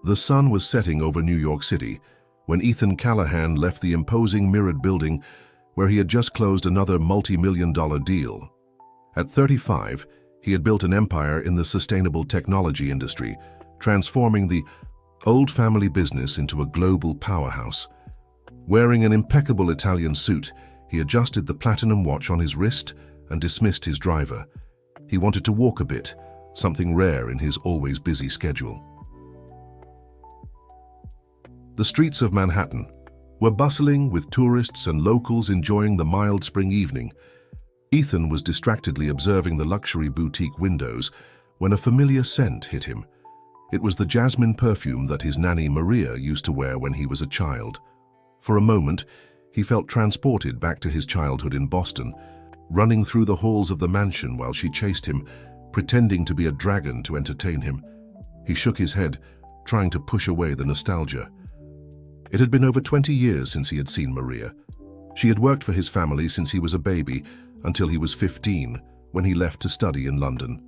The sun was setting over New York City when Ethan Callahan left the imposing mirrored building where he had just closed another multi-million-dollar deal. At 35, he had built an empire in the sustainable technology industry, transforming the old family business into a global powerhouse. Wearing an impeccable Italian suit, he adjusted the platinum watch on his wrist and dismissed his driver. He wanted to walk a bit, something rare in his always busy schedule. The streets of Manhattan were bustling with tourists and locals enjoying the mild spring evening. Ethan was distractedly observing the luxury boutique windows when a familiar scent hit him. It was the jasmine perfume that his nanny Maria used to wear when he was a child. For a moment, he felt transported back to his childhood in Boston, running through the halls of the mansion while she chased him, pretending to be a dragon to entertain him. He shook his head, trying to push away the nostalgia. It had been over 20 years since he had seen Maria. She had worked for his family since he was a baby, until he was 15, when he left to study in London.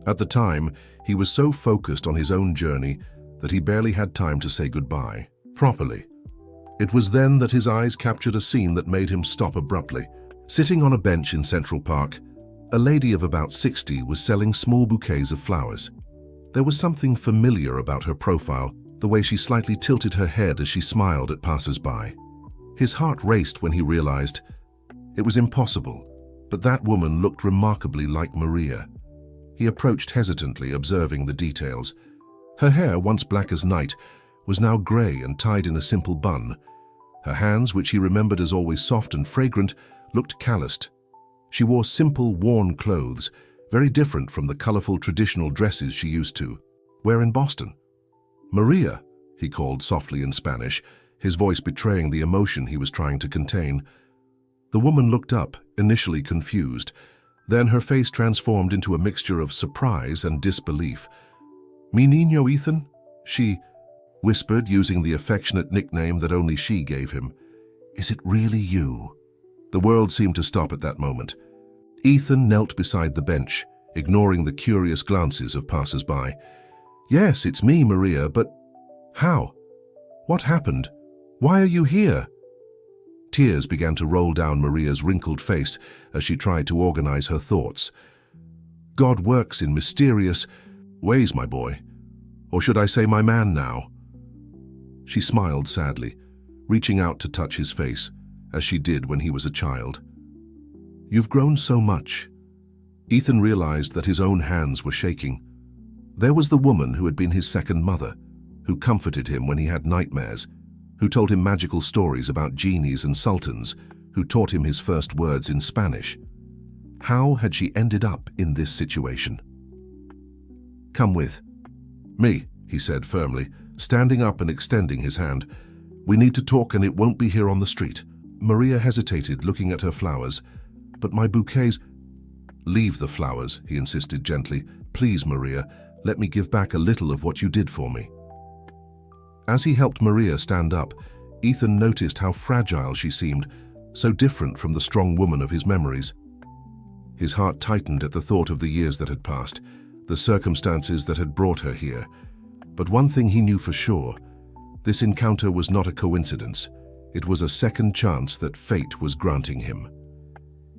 At the time, he was so focused on his own journey that he barely had time to say goodbye, properly. It was then that his eyes captured a scene that made him stop abruptly. Sitting on a bench in Central Park, a lady of about 60 was selling small bouquets of flowers. There was something familiar about her profile, the way she slightly tilted her head as she smiled at passers-by. His heart raced when he realized it was impossible, but that woman looked remarkably like Maria. He approached hesitantly, observing the details. Her hair, once black as night, was now gray and tied in a simple bun. Her hands, which he remembered as always soft and fragrant, looked calloused. She wore simple, worn clothes, very different from the colorful traditional dresses she used to wear in Boston. "Maria," he called softly in Spanish, his voice betraying the emotion he was trying to contain. The woman looked up, initially confused. Then her face transformed into a mixture of surprise and disbelief. "Mi niño Ethan?" she whispered, using the affectionate nickname that only she gave him. "Is it really you?" The world seemed to stop at that moment. Ethan knelt beside the bench, ignoring the curious glances of passers-by. "Yes, it's me, Maria, but how? What happened? Why are you here?" Tears began to roll down Maria's wrinkled face as she tried to organize her thoughts. "God works in mysterious ways, my boy. Or should I say my man now?" She smiled sadly, reaching out to touch his face, as she did when he was a child. "You've grown so much." Ethan realized that his own hands were shaking. There was the woman who had been his second mother, who comforted him when he had nightmares, who told him magical stories about genies and sultans, who taught him his first words in Spanish. How had she ended up in this situation? "Come with me," he said firmly, standing up and extending his hand. "We need to talk, and it won't be here on the street." Maria hesitated, looking at her flowers. "But my bouquets—" "Leave the flowers," he insisted gently. "Please, Maria, let me give back a little of what you did for me." As he helped Maria stand up, Ethan noticed how fragile she seemed, so different from the strong woman of his memories. His heart tightened at the thought of the years that had passed, the circumstances that had brought her here. But one thing he knew for sure: this encounter was not a coincidence. It was a second chance that fate was granting him.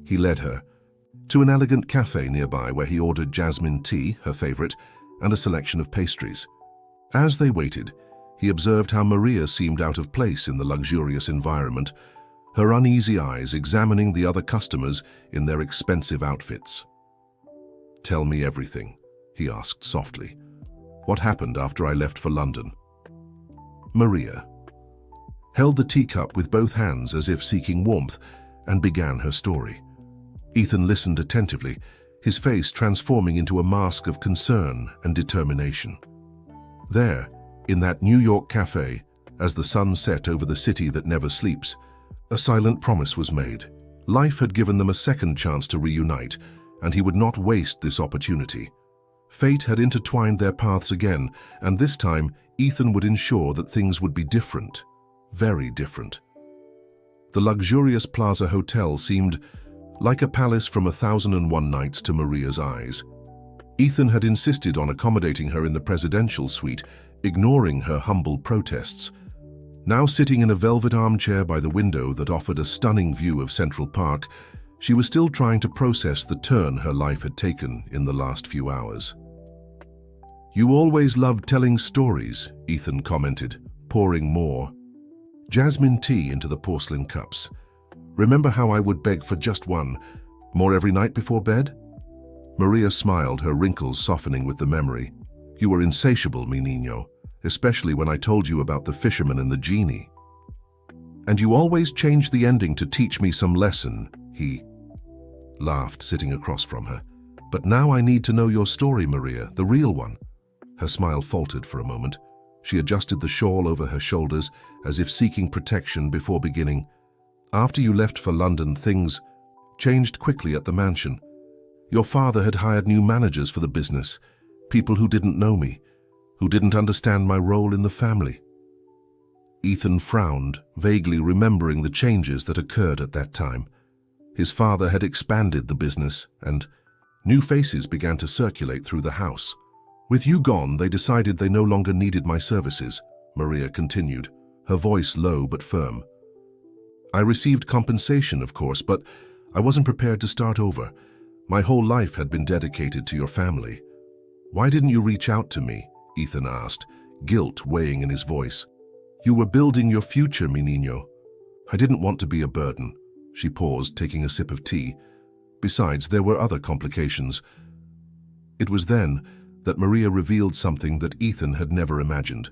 He led her to an elegant cafe nearby where he ordered jasmine tea, her favorite, and a selection of pastries. As they waited, he observed how Maria seemed out of place in the luxurious environment, her uneasy eyes examining the other customers in their expensive outfits. "Tell me everything," he asked softly. "What happened after I left for London?" Maria held the teacup with both hands as if seeking warmth and began her story. Ethan listened attentively, his face transforming into a mask of concern and determination. There, in that New York cafe, as the sun set over the city that never sleeps, a silent promise was made. Life had given them a second chance to reunite, and he would not waste this opportunity. Fate had intertwined their paths again, and this time Ethan would ensure that things would be different, very different. The luxurious Plaza Hotel seemed like a palace from 1001 Nights to Maria's eyes. Ethan had insisted on accommodating her in the presidential suite, ignoring her humble protests. Now sitting in a velvet armchair by the window that offered a stunning view of Central Park, she was still trying to process the turn her life had taken in the last few hours. "You always loved telling stories," Ethan commented, pouring more jasmine tea into the porcelain cups. "Remember how I would beg for just one, more every night before bed?" Maria smiled, her wrinkles softening with the memory. "You were insatiable, mi niño, especially when I told you about the fisherman and the genie. And you always changed the ending to teach me some lesson," he laughed, sitting across from her. "But now I need to know your story, Maria, the real one." Her smile faltered for a moment. She adjusted the shawl over her shoulders, as if seeking protection before beginning. "After you left for London, things changed quickly at the mansion. Your father had hired new managers for the business, people who didn't know me, who didn't understand my role in the family." Ethan frowned, vaguely remembering the changes that occurred at that time. His father had expanded the business, and new faces began to circulate through the house. "With you gone, they decided they no longer needed my services," Maria continued, her voice low but firm. "I received compensation, of course, but I wasn't prepared to start over. My whole life had been dedicated to your family." "Why didn't you reach out to me?" Ethan asked, guilt weighing in his voice. "You were building your future, mi niño. I didn't want to be a burden." She paused, taking a sip of tea. Besides, there were other complications. It was then that Maria revealed something that Ethan had never imagined.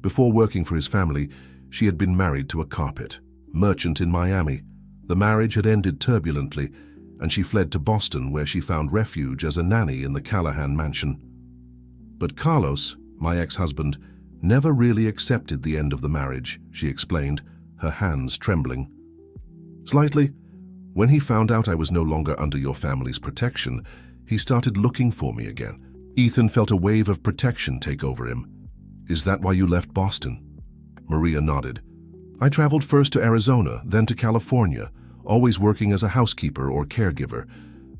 Before working for his family, she had been married to a carpet merchant in Miami. The marriage had ended turbulently, and she fled to Boston, where she found refuge as a nanny in the Callahan mansion. "But Carlos, my ex-husband, never really accepted the end of the marriage," she explained, her hands trembling. "Slightly. When he found out I was no longer under your family's protection, he started looking for me again." Ethan felt a wave of protection take over him. "Is that why you left Boston?" Maria nodded. "I traveled first to Arizona, then to California, always working as a housekeeper or caregiver.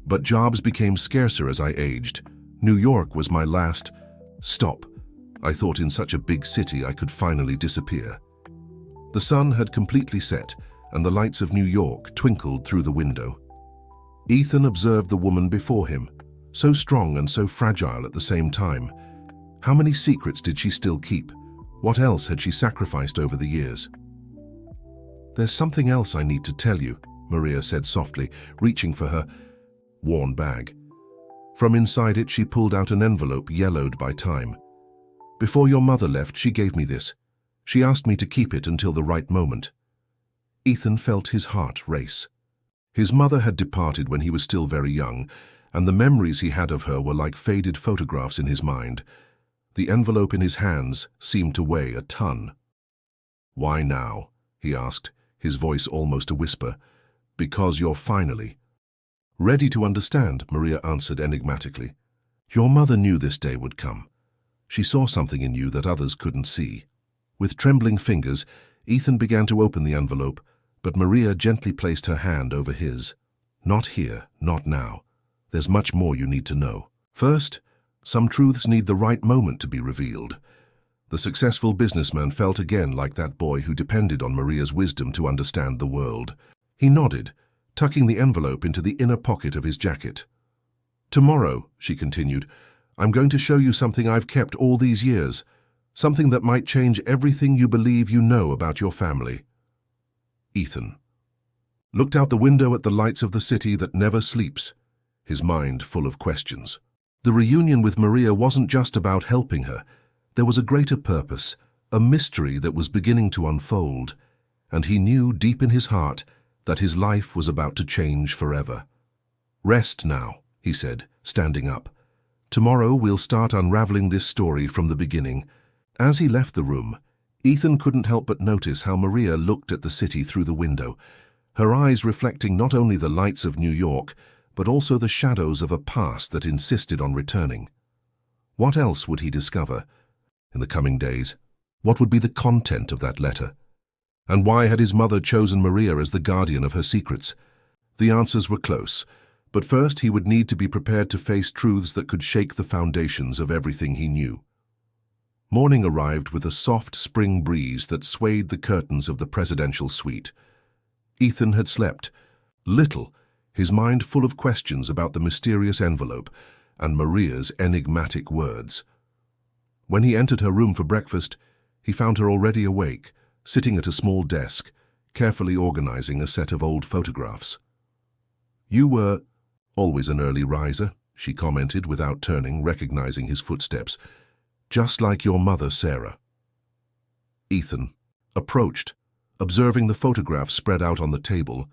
But jobs became scarcer as I aged. New York was my last stop. I thought in such a big city I could finally disappear." The sun had completely set, and the lights of New York twinkled through the window. Ethan observed the woman before him, so strong and so fragile at the same time. How many secrets did she still keep? What else had she sacrificed over the years? "There's something else I need to tell you," Maria said softly, reaching for her worn bag. From inside it, she pulled out an envelope yellowed by time. "Before your mother left, she gave me this. She asked me to keep it until the right moment." Ethan felt his heart race. His mother had departed when he was still very young, and the memories he had of her were like faded photographs in his mind. The envelope in his hands seemed to weigh a ton. "Why now?" he asked, his voice almost a whisper. "Because you're finally ready to understand," Maria answered enigmatically. "Your mother knew this day would come. She saw something in you that others couldn't see." With trembling fingers, Ethan began to open the envelope, but Maria gently placed her hand over his. "Not here, not now. There's much more you need to know. First, some truths need the right moment to be revealed." The successful businessman felt again like that boy who depended on Maria's wisdom to understand the world. He nodded, tucking the envelope into the inner pocket of his jacket. "Tomorrow," she continued, "I'm going to show you something I've kept all these years, something that might change everything you believe you know about your family." Ethan looked out the window at the lights of the city that never sleeps, his mind full of questions. The reunion with Maria wasn't just about helping her. There was a greater purpose, a mystery that was beginning to unfold, and he knew deep in his heart that his life was about to change forever. "Rest now," he said, standing up. "Tomorrow we'll start unraveling this story from the beginning." As he left the room, Ethan couldn't help but notice how Maria looked at the city through the window, her eyes reflecting not only the lights of New York, but also the shadows of a past that insisted on returning. What else would he discover in the coming days? What would be the content of that letter? And why had his mother chosen Maria as the guardian of her secrets? The answers were close, but first he would need to be prepared to face truths that could shake the foundations of everything he knew. Morning arrived with a soft spring breeze that swayed the curtains of the presidential suite. Ethan had slept little, his mind full of questions about the mysterious envelope and Maria's enigmatic words. When he entered her room for breakfast, he found her already awake, sitting at a small desk, carefully organizing a set of old photographs. "You were always an early riser," she commented without turning, recognizing his footsteps. "Just like your mother, Sarah." Ethan approached, observing the photographs spread out on the table.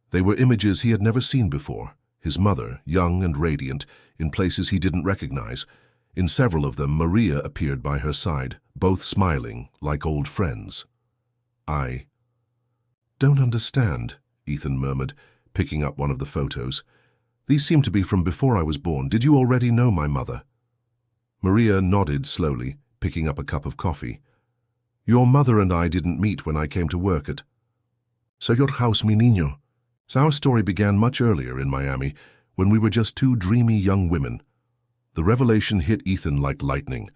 They were images he had never seen before, his mother, young and radiant, in places he didn't recognize. In several of them, Maria appeared by her side, both smiling, like old friends. "I don't understand," Ethan murmured, picking up one of the photos. "These seem to be from before I was born. Did you already know my mother?" Maria nodded slowly, picking up a cup of coffee. "Your mother and I didn't meet when I came to work at So your house, mi niño." Our story began much earlier in Miami, when we were just two dreamy young women. The revelation hit Ethan like lightning.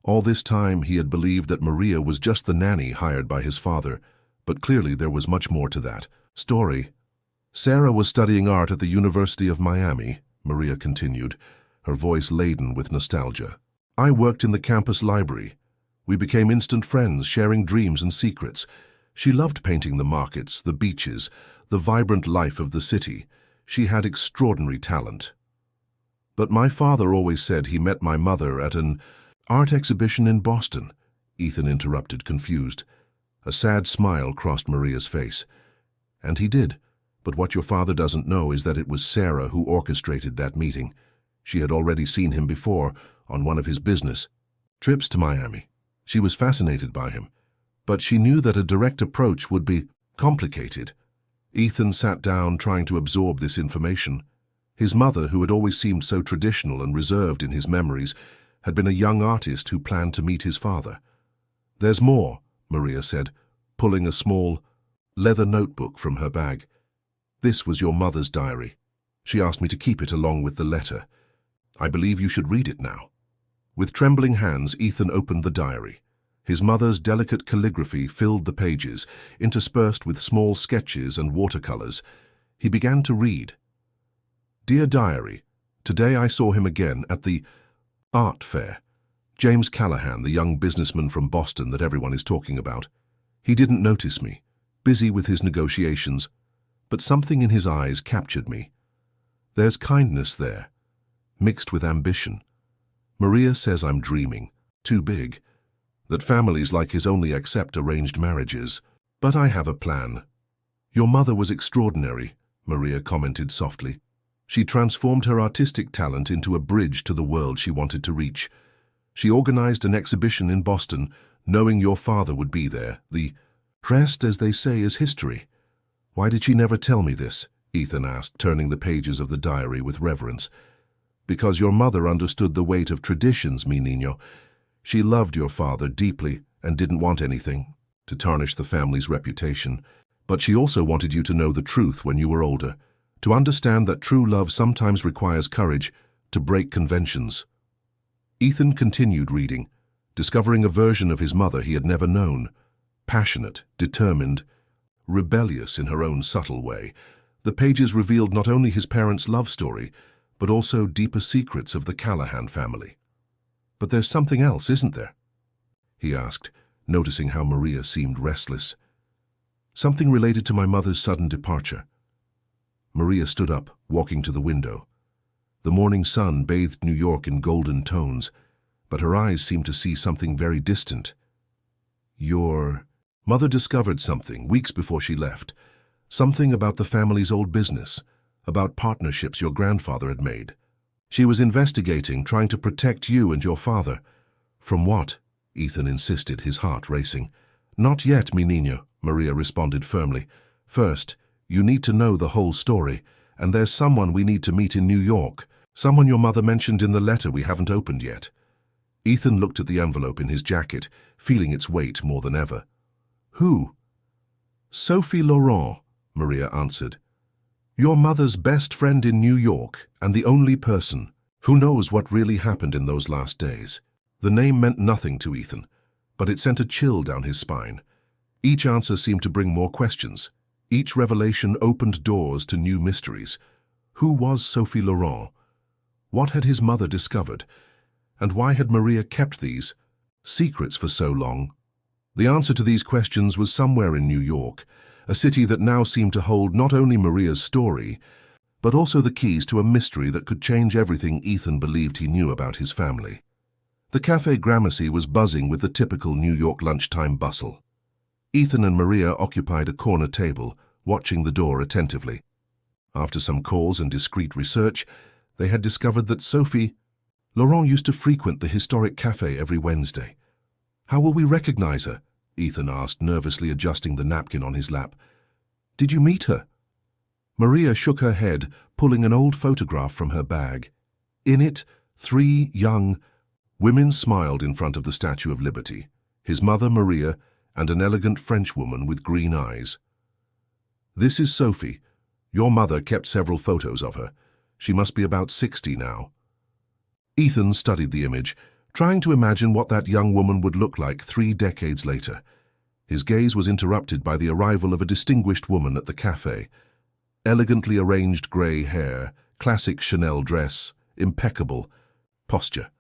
All this time he had believed that Maria was just the nanny hired by his father, but clearly there was much more to that story. "Sarah was studying art at the University of Miami," Maria continued, her voice laden with nostalgia. "I worked in the campus library. We became instant friends, sharing dreams and secrets. She loved painting the markets, the beaches, the vibrant life of the city. She had extraordinary talent. But my father always said he met my mother at an art exhibition in Boston," Ethan interrupted, confused. A sad smile crossed Maria's face. "And he did. But what your father doesn't know is that it was Sarah who orchestrated that meeting. She had already seen him before, on one of his business trips to Miami. She was fascinated by him, but she knew that a direct approach would be complicated." Ethan sat down, trying to absorb this information. His mother, who had always seemed so traditional and reserved in his memories, had been a young artist who planned to meet his father. "There's more," Maria said, pulling a small leather notebook from her bag. "This was your mother's diary. She asked me to keep it along with the letter. I believe you should read it now." With trembling hands, Ethan opened the diary. His mother's delicate calligraphy filled the pages, interspersed with small sketches and watercolors. He began to read. "Dear Diary, today I saw him again at the art fair. James Callahan, the young businessman from Boston that everyone is talking about. He didn't notice me, busy with his negotiations, but something in his eyes captured me. There's kindness there, mixed with ambition. Maria says I'm dreaming, too big, that families like his only accept arranged marriages. But I have a plan." "Your mother was extraordinary," Maria commented softly. "She transformed her artistic talent into a bridge to the world she wanted to reach. She organized an exhibition in Boston, knowing your father would be there. The rest, as they say, is history." "Why did she never tell me this?" Ethan asked, turning the pages of the diary with reverence. "Because your mother understood the weight of traditions, mi niño. She loved your father deeply and didn't want anything to tarnish the family's reputation. But she also wanted you to know the truth when you were older, to understand that true love sometimes requires courage to break conventions." Ethan continued reading, discovering a version of his mother he had never known. Passionate, determined, rebellious in her own subtle way, the pages revealed not only his parents' love story, but also deeper secrets of the Callahan family. "But there's something else, isn't there?" he asked, noticing how Maria seemed restless. "Something related to my mother's sudden departure." Maria stood up, walking to the window. The morning sun bathed New York in golden tones, but her eyes seemed to see something very distant. "Your mother discovered something weeks before she left, something about the family's old business, about partnerships your grandfather had made. She was investigating, trying to protect you and your father." "From what?" Ethan insisted, his heart racing. "Not yet, mi niño," Maria responded firmly. "First, you need to know the whole story, and there's someone we need to meet in New York, someone your mother mentioned in the letter we haven't opened yet." Ethan looked at the envelope in his jacket, feeling its weight more than ever. "Who?" "Sophie Laurent," Maria answered. "Your mother's best friend in New York, and the only person who knows what really happened in those last days." The name meant nothing to Ethan, but it sent a chill down his spine. Each answer seemed to bring more questions. Each revelation opened doors to new mysteries. Who was Sophie Laurent? What had his mother discovered? And why had Maria kept these secrets for so long? The answer to these questions was somewhere in New York, a city that now seemed to hold not only Maria's story, but also the keys to a mystery that could change everything Ethan believed he knew about his family. The Café Gramercy was buzzing with the typical New York lunchtime bustle. Ethan and Maria occupied a corner table, watching the door attentively. After some calls and discreet research, they had discovered that Sophie Laurent used to frequent the historic café every Wednesday. "How will we recognize her?" Ethan asked, nervously adjusting the napkin on his lap. "Did you meet her?" Maria shook her head, pulling an old photograph from her bag. In it, 3 young women smiled in front of the Statue of Liberty, his mother Maria and an elegant French woman with green eyes. "This is Sophie. Your mother kept several photos of her. She must be about 60 now." Ethan studied the image, trying to imagine what that young woman would look like 3 decades later. His gaze was interrupted by the arrival of a distinguished woman at the café. Elegantly arranged grey hair, classic Chanel dress, impeccable posture,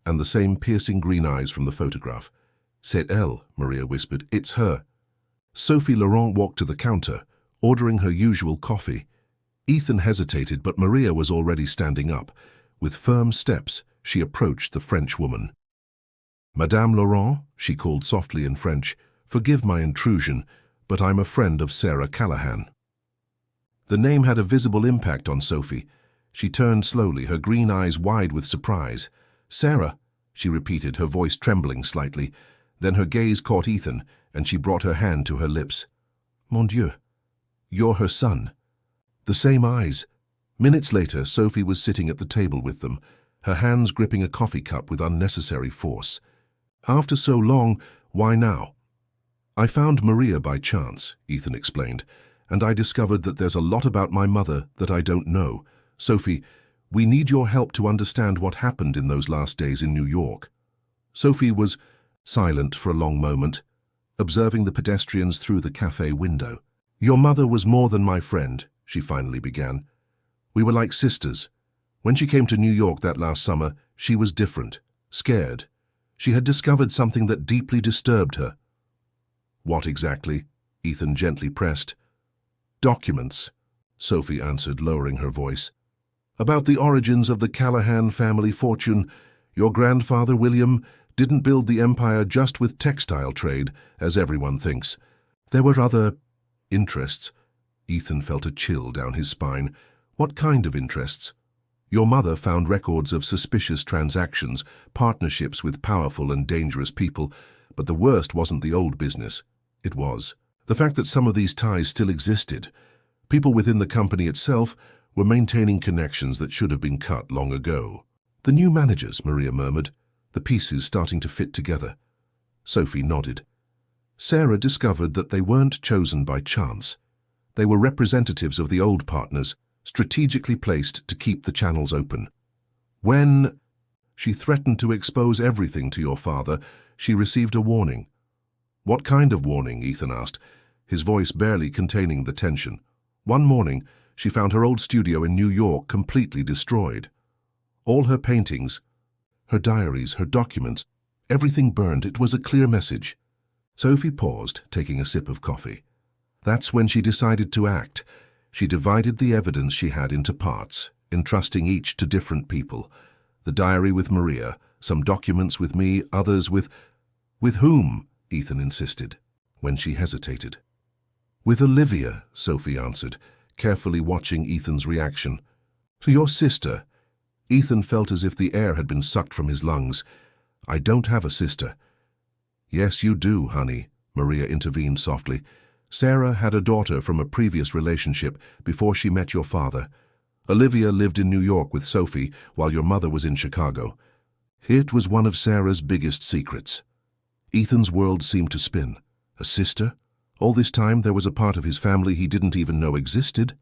and the same piercing green eyes from the photograph. "C'est elle," Maria whispered. "It's her." Sophie Laurent walked to the counter, ordering her usual coffee. Ethan hesitated, but Maria was already standing up. With firm steps, she approached the French woman. "Madame Laurent," she called softly in French, "forgive my intrusion, but I'm a friend of Sarah Callahan." The name had a visible impact on Sophie. She turned slowly, her green eyes wide with surprise. "Sarah," she repeated, her voice trembling slightly. Then her gaze caught Ethan, and she brought her hand to her lips. "Mon Dieu, you're her son." The same eyes. Minutes later, Sophie was sitting at the table with them, her hands gripping a coffee cup with unnecessary force. "After so long, why now?" "I found Maria by chance," Ethan explained, "and I discovered that there's a lot about my mother that I don't know. Sophie, we need your help to understand what happened in those last days in New York." Sophie was silent for a long moment, observing the pedestrians through the café window. "Your mother was more than my friend," she finally began. "We were like sisters. When she came to New York that last summer, she was different, scared. She had discovered something that deeply disturbed her." "What exactly?" Ethan gently pressed. "Documents," Sophie answered, lowering her voice. "About the origins of the Callahan family fortune. Your grandfather, William, didn't build the empire just with textile trade, as everyone thinks. There were other interests." Ethan felt a chill down his spine. "What kind of interests?" "Your mother found records of suspicious transactions, partnerships with powerful and dangerous people, but the worst wasn't the old business. It was the fact that some of these ties still existed. People within the company itself were maintaining connections that should have been cut long ago." "The new managers," Maria murmured, the pieces starting to fit together. Sophie nodded. "Sarah discovered that they weren't chosen by chance. They were representatives of the old partners, strategically placed to keep the channels open. When she threatened to expose everything to your father, she received a warning." "What kind of warning?" Ethan asked, his voice barely containing the tension. "One morning, she found her old studio in New York completely destroyed. All her paintings, her diaries, her documents, everything burned. It was a clear message." Sophie paused, taking a sip of coffee. "That's when she decided to act. She divided the evidence she had into parts, entrusting each to different people. The diary with Maria, some documents with me, others with..." "With whom?" Ethan insisted, when she hesitated. "With Olivia," Sophie answered, carefully watching Ethan's reaction. "Your sister." Ethan felt as if the air had been sucked from his lungs. "I don't have a sister." "Yes, you do, honey," Maria intervened softly. "Sarah had a daughter from a previous relationship before she met your father. Olivia lived in New York with Sophie while your mother was in Chicago. It was one of Sarah's biggest secrets." Ethan's world seemed to spin. A sister? All this time there was a part of his family he didn't even know existed?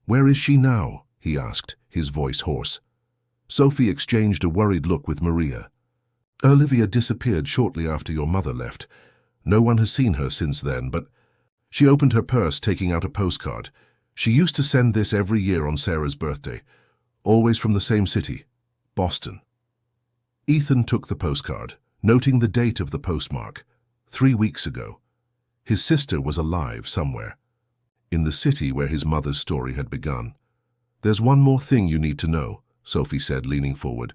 "Where is she now?" he asked, his voice hoarse. Sophie exchanged a worried look with Maria. Olivia disappeared shortly after your mother left. No one has seen her since then, but she opened her purse, taking out a postcard. She used to send this every year on Sarah's birthday, always from the same city, Boston. Ethan took the postcard, noting the date of the postmark, 3 weeks ago. His sister was alive somewhere, in the city where his mother's story had begun. "There's one more thing you need to know," Sophie said, leaning forward.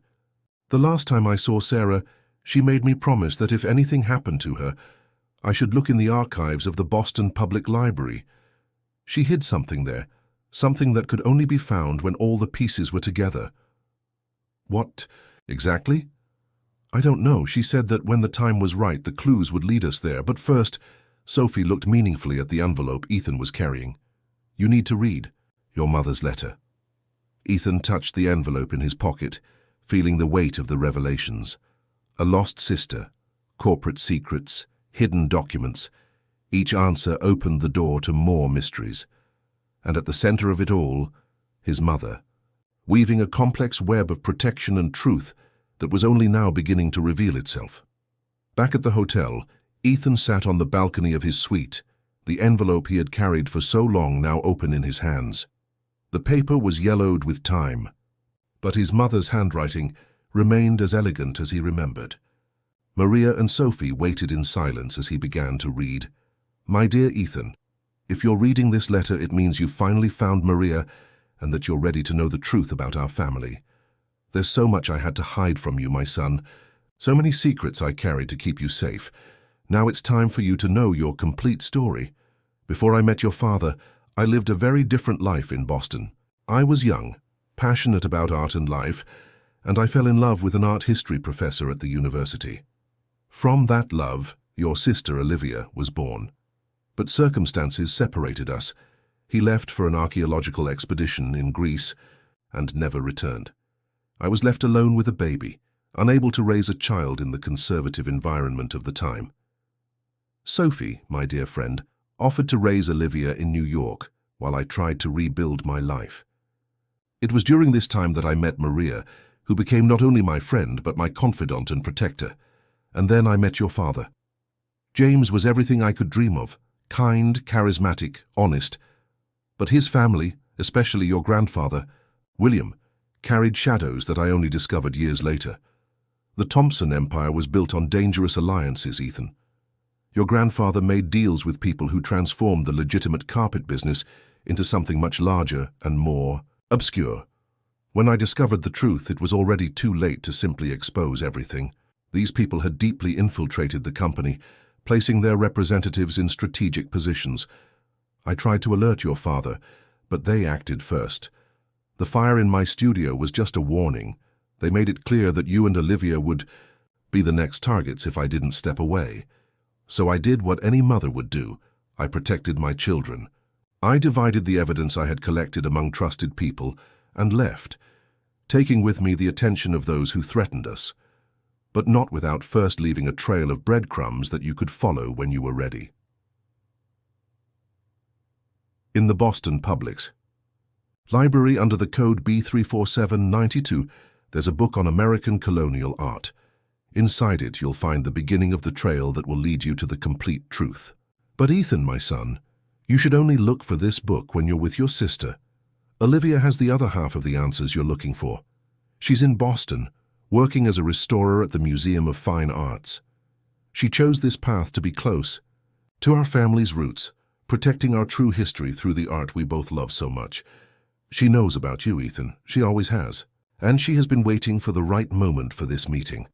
"The last time I saw Sarah, she made me promise that if anything happened to her, I should look in the archives of the Boston Public Library. She hid something there, something that could only be found when all the pieces were together." "What exactly?" "I don't know. She said that when the time was right, the clues would lead us there. But first," Sophie looked meaningfully at the envelope Ethan was carrying. "You need to read your mother's letter." Ethan touched the envelope in his pocket, feeling the weight of the revelations. A lost sister, corporate secrets, hidden documents. Each answer opened the door to more mysteries. And at the center of it all, his mother, weaving a complex web of protection and truth that was only now beginning to reveal itself. Back at the hotel, Ethan sat on the balcony of his suite, the envelope he had carried for so long now open in his hands. The paper was yellowed with time, but his mother's handwriting remained as elegant as he remembered. Maria and Sophie waited in silence as he began to read. "My dear Ethan, if you're reading this letter, it means you've finally found Maria and that you're ready to know the truth about our family. There's so much I had to hide from you, my son, so many secrets I carried to keep you safe. Now it's time for you to know your complete story. Before I met your father, I lived a very different life in Boston. I was young, passionate about art and life, and I fell in love with an art history professor at the university. From that love, your sister Olivia was born. But circumstances separated us. He left for an archaeological expedition in Greece and never returned. I was left alone with a baby, unable to raise a child in the conservative environment of the time. Sophie, my dear friend, offered to raise Olivia in New York while I tried to rebuild my life. It was during this time that I met Maria, who became not only my friend but my confidant and protector. And then I met your father. James was everything I could dream of, kind, charismatic, honest. But his family, especially your grandfather, William, carried shadows that I only discovered years later. The Thompson Empire was built on dangerous alliances, Ethan. Your grandfather made deals with people who transformed the legitimate carpet business into something much larger and more obscure. When I discovered the truth, it was already too late to simply expose everything. These people had deeply infiltrated the company, placing their representatives in strategic positions. I tried to alert your father, but they acted first. The fire in my studio was just a warning. They made it clear that you and Olivia would be the next targets if I didn't step away. So I did what any mother would do. I protected my children. I divided the evidence I had collected among trusted people and left, taking with me the attention of those who threatened us, but not without first leaving a trail of breadcrumbs that you could follow when you were ready. In the Boston Publix Library under the code B34792, there's a book on American colonial art. Inside it, you'll find the beginning of the trail that will lead you to the complete truth. But Ethan, my son, you should only look for this book when you're with your sister. Olivia has the other half of the answers you're looking for. She's in Boston, working as a restorer at the Museum of Fine Arts. She chose this path to be close to our family's roots, protecting our true history through the art we both love so much. She knows about you, Ethan. She always has. And she has been waiting for the right moment for this meeting.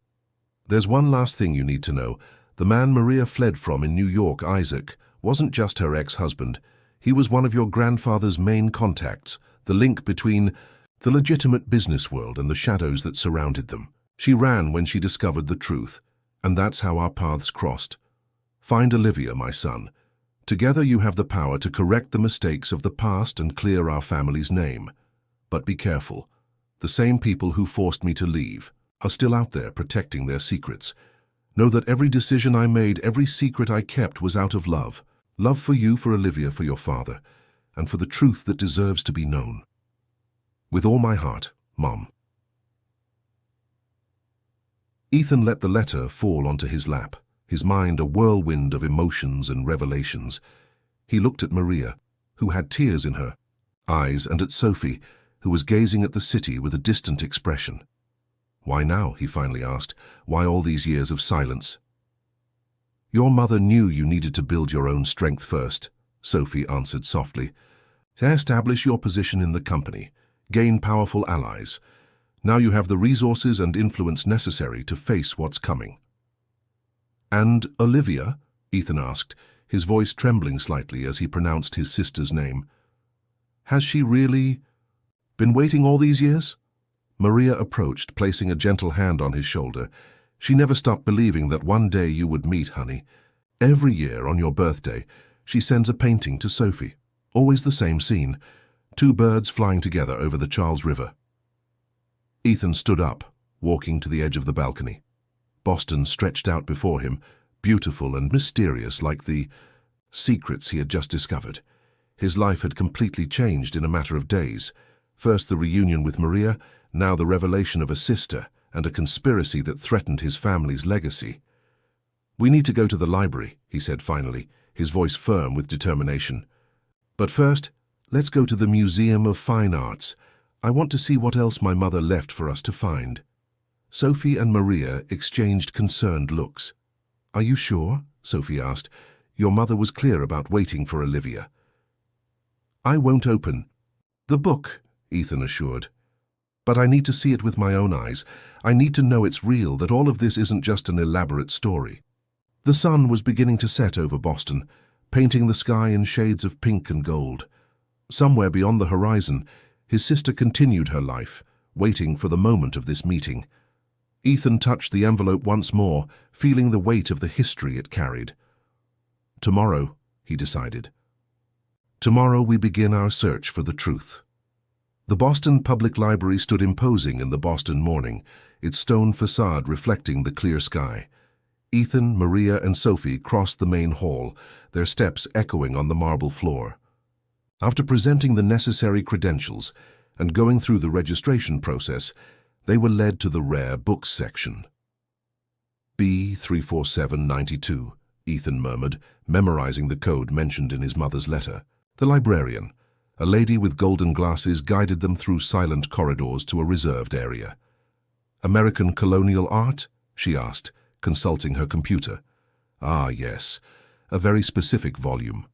There's one last thing you need to know. The man Maria fled from in New York, Isaac, wasn't just her ex-husband. He was one of your grandfather's main contacts, the link between the legitimate business world and the shadows that surrounded them. She ran when she discovered the truth, and that's how our paths crossed. Find Olivia, my son. Together you have the power to correct the mistakes of the past and clear our family's name. But be careful. The same people who forced me to leave are still out there protecting their secrets. Know that every decision I made, every secret I kept was out of love. Love for you, for Olivia, for your father, and for the truth that deserves to be known. With all my heart, Mom. Ethan let the letter fall onto his lap, his mind a whirlwind of emotions and revelations. He looked at Maria, who had tears in her eyes, and at Sophie, who was gazing at the city with a distant expression. "Why now?" he finally asked. "Why all these years of silence?" "Your mother knew you needed to build your own strength first," Sophie answered softly. "To establish your position in the company, gain powerful allies. Now you have the resources and influence necessary to face what's coming." "And Olivia?" Ethan asked, his voice trembling slightly as he pronounced his sister's name. "Has she really been waiting all these years?" Maria approached, placing a gentle hand on his shoulder. "She never stopped believing that one day you would meet, honey. Every year on your birthday, she sends a painting to Sophie. Always the same scene, 2 birds flying together over the Charles River." Ethan stood up, walking to the edge of the balcony. Boston stretched out before him, beautiful and mysterious like the secrets he had just discovered. His life had completely changed in a matter of days. First the reunion with Maria, now the revelation of a sister and a conspiracy that threatened his family's legacy. "We need to go to the library," he said finally, his voice firm with determination. "But first, let's go to the Museum of Fine Arts. I want to see what else my mother left for us to find." Sophie and Maria exchanged concerned looks. "Are you sure?" Sophie asked. "Your mother was clear about waiting for Olivia." "I won't open the book," Ethan assured. "But I need to see it with my own eyes. I need to know it's real, that all of this isn't just an elaborate story." The sun was beginning to set over Boston, painting the sky in shades of pink and gold. Somewhere beyond the horizon, his sister continued her life, waiting for the moment of this meeting. Ethan touched the envelope once more, feeling the weight of the history it carried. "Tomorrow," he decided. "Tomorrow we begin our search for the truth." The Boston Public Library stood imposing in the Boston morning, its stone facade reflecting the clear sky. Ethan, Maria, and Sophie crossed the main hall, their steps echoing on the marble floor. After presenting the necessary credentials and going through the registration process, they were led to the rare books section. "B34792, Ethan murmured, memorizing the code mentioned in his mother's letter. The librarian, a lady with golden glasses, guided them through silent corridors to a reserved area. "American colonial art?" she asked, consulting her computer. "Ah, yes. A very specific volume.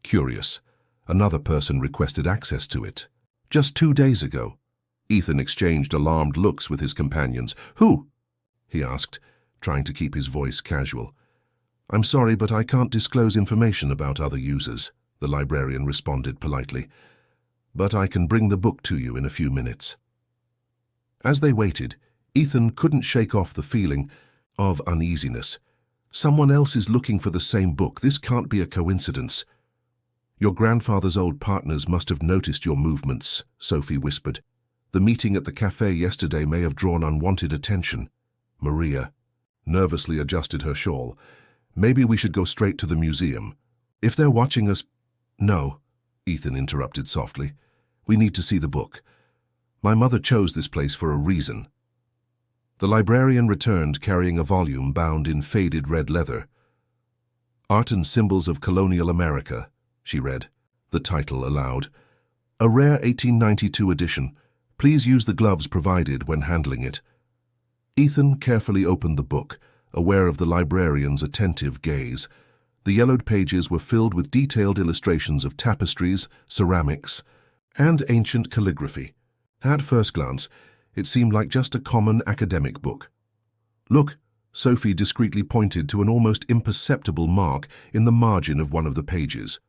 Curious. Another person requested access to it. Just 2 days ago." Ethan exchanged alarmed looks with his companions. "Who?" he asked, trying to keep his voice casual. "I'm sorry, but I can't disclose information about other users," the librarian responded politely. "But I can bring the book to you in a few minutes." As they waited, Ethan couldn't shake off the feeling of uneasiness. Someone else is looking for the same book. This can't be a coincidence. "Your grandfather's old partners must have noticed your movements," Sophie whispered. "The meeting at the cafe yesterday may have drawn unwanted attention." Maria nervously adjusted her shawl. "Maybe we should go straight to the museum. If they're watching us—" "No," Ethan interrupted softly. "We need to see the book. My mother chose this place for a reason." The librarian returned carrying a volume bound in faded red leather. "Art and Symbols of Colonial America," she read, the title aloud. "A rare 1892 edition. Please use the gloves provided when handling it." Ethan carefully opened the book, aware of the librarian's attentive gaze. The yellowed pages were filled with detailed illustrations of tapestries, ceramics, and ancient calligraphy. At first glance, it seemed like just a common academic book. "Look," Sophie discreetly pointed to an almost imperceptible mark in the margin of one of the pages.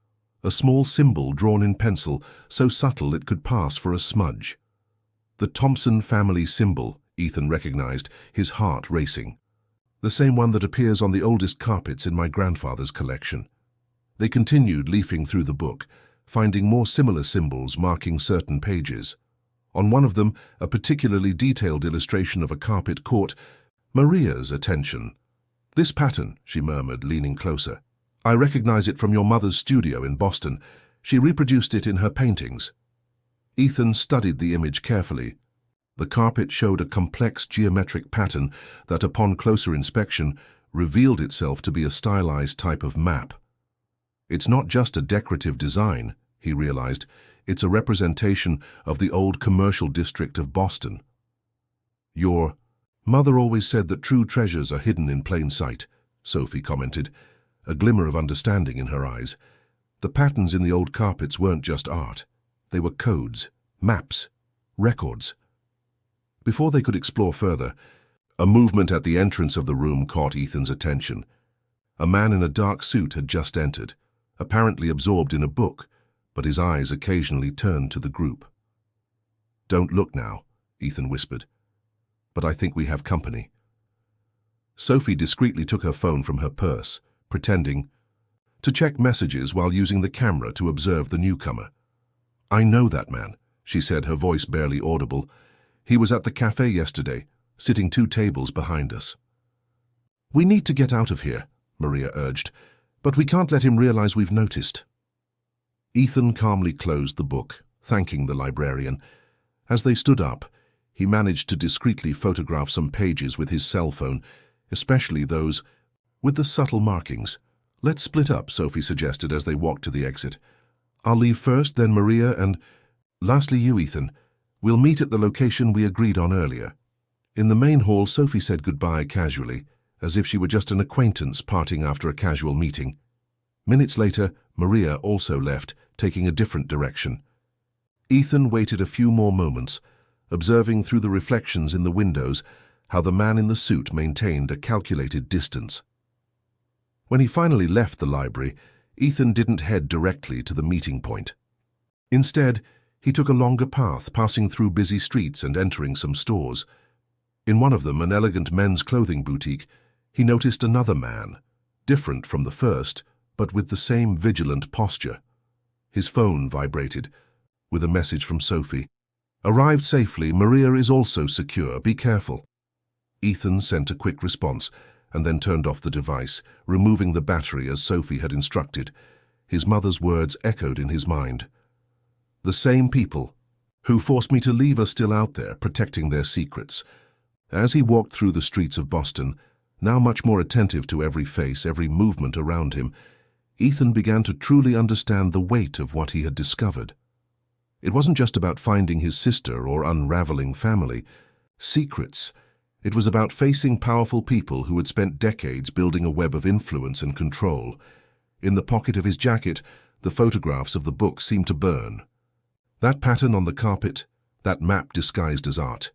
A small symbol drawn in pencil, so subtle it could pass for a smudge. The Thompson family symbol, Ethan recognized, his heart racing. The same one that appears on the oldest carpets in my grandfather's collection. They continued leafing through the book, finding more similar symbols marking certain pages. On one of them, a particularly detailed illustration of a carpet caught Maria's attention. "This pattern," she murmured, leaning closer. "I recognize it from your mother's studio in Boston. She reproduced it in her paintings." Ethan studied the image carefully. The carpet showed a complex geometric pattern that, upon closer inspection, revealed itself to be a stylized type of map. It's not just a decorative design, he realized. It's a representation of the old commercial district of Boston. Your mother always said that true treasures are hidden in plain sight, Sophie commented, a glimmer of understanding in her eyes. The patterns in the old carpets weren't just art. They were codes, maps, records. Before they could explore further, a movement at the entrance of the room caught Ethan's attention. A man in a dark suit had just entered, apparently absorbed in a book, but his eyes occasionally turned to the group. "Don't look now," Ethan whispered. "But I think we have company." Sophie discreetly took her phone from her purse, pretending to check messages while using the camera to observe the newcomer. "I know that man," she said, her voice barely audible. "He was at the cafe yesterday, sitting 2 tables behind us." "We need to get out of here," Maria urged, "but we can't let him realize we've noticed." Ethan calmly closed the book, thanking the librarian. As they stood up, he managed to discreetly photograph some pages with his cell phone, especially those with the subtle markings. "Let's split up," Sophie suggested as they walked to the exit. "I'll leave first, then Maria, and lastly you, Ethan. We'll meet at the location we agreed on earlier." In the main hall, Sophie said goodbye casually, as if she were just an acquaintance parting after a casual meeting. Minutes later, Maria also left, taking a different direction. Ethan waited a few more moments, observing through the reflections in the windows how the man in the suit maintained a calculated distance. When he finally left the library, Ethan didn't head directly to the meeting point. Instead, he took a longer path, passing through busy streets and entering some stores. In one of them, an elegant men's clothing boutique, he noticed another man, different from the first, but with the same vigilant posture. His phone vibrated, with a message from Sophie. "Arrived safely. Maria is also secure. Be careful." Ethan sent a quick response, and then turned off the device, removing the battery as Sophie had instructed. His mother's words echoed in his mind. "The same people who forced me to leave are still out there, protecting their secrets." As he walked through the streets of Boston, now much more attentive to every face, every movement around him, Ethan began to truly understand the weight of what he had discovered. It wasn't just about finding his sister or unraveling family secrets. It was about facing powerful people who had spent decades building a web of influence and control. In the pocket of his jacket, the photographs of the book seemed to burn. That pattern on the carpet, that map disguised as art.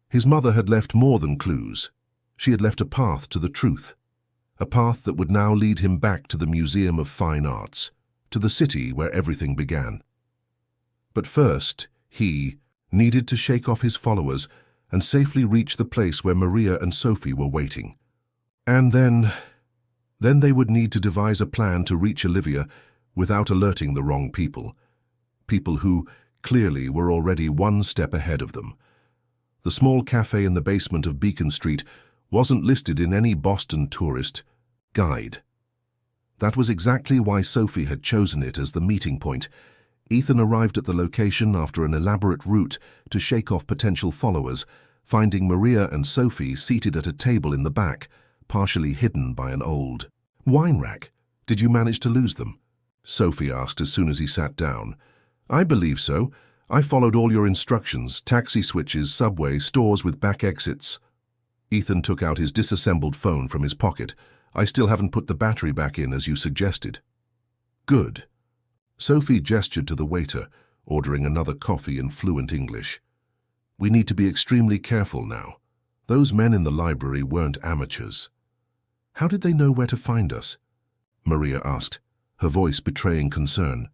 His mother had left more than clues. She had left a path to the truth, a path that would now lead him back to the Museum of Fine Arts, to the city where everything began. But first, he needed to shake off his followers and safely reach the place where Maria and Sophie were waiting. And then they would need to devise a plan to reach Olivia without alerting the wrong people. People who, clearly, were already one step ahead of them. The small cafe in the basement of Beacon Street wasn't listed in any Boston tourist guide. That was exactly why Sophie had chosen it as the meeting point. Ethan arrived at the location after an elaborate route to shake off potential followers, finding Maria and Sophie seated at a table in the back, partially hidden by an old wine rack. "Did you manage to lose them?" Sophie asked as soon as he sat down. "I believe so. I followed all your instructions: taxi switches, subway, stores with back exits." Ethan took out his disassembled phone from his pocket. "I still haven't put the battery back in as you suggested." "Good." Sophie gestured to the waiter, ordering another coffee in fluent English. "We need to be extremely careful now. Those men in the library weren't amateurs." "How did they know where to find us?" Maria asked, her voice betraying concern.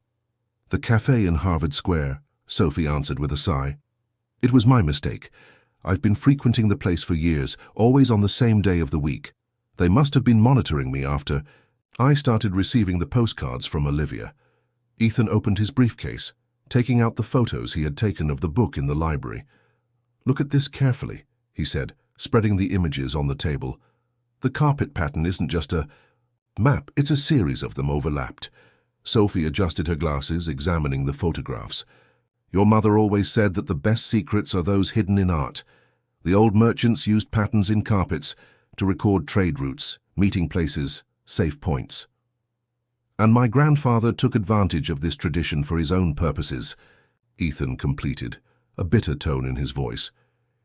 "The cafe in Harvard Square," Sophie answered with a sigh. "It was my mistake. I've been frequenting the place for years, always on the same day of the week. They must have been monitoring me after I started receiving the postcards from Olivia." Ethan opened his briefcase, taking out the photos he had taken of the book in the library. "Look at this carefully," he said, spreading the images on the table. "The carpet pattern isn't just a map, it's a series of them overlapped." Sophie adjusted her glasses, examining the photographs. Your mother always said that the best secrets are those hidden in art. The old merchants used patterns in carpets to record trade routes, meeting places, safe points. And my grandfather took advantage of this tradition for his own purposes, Ethan completed, a bitter tone in his voice.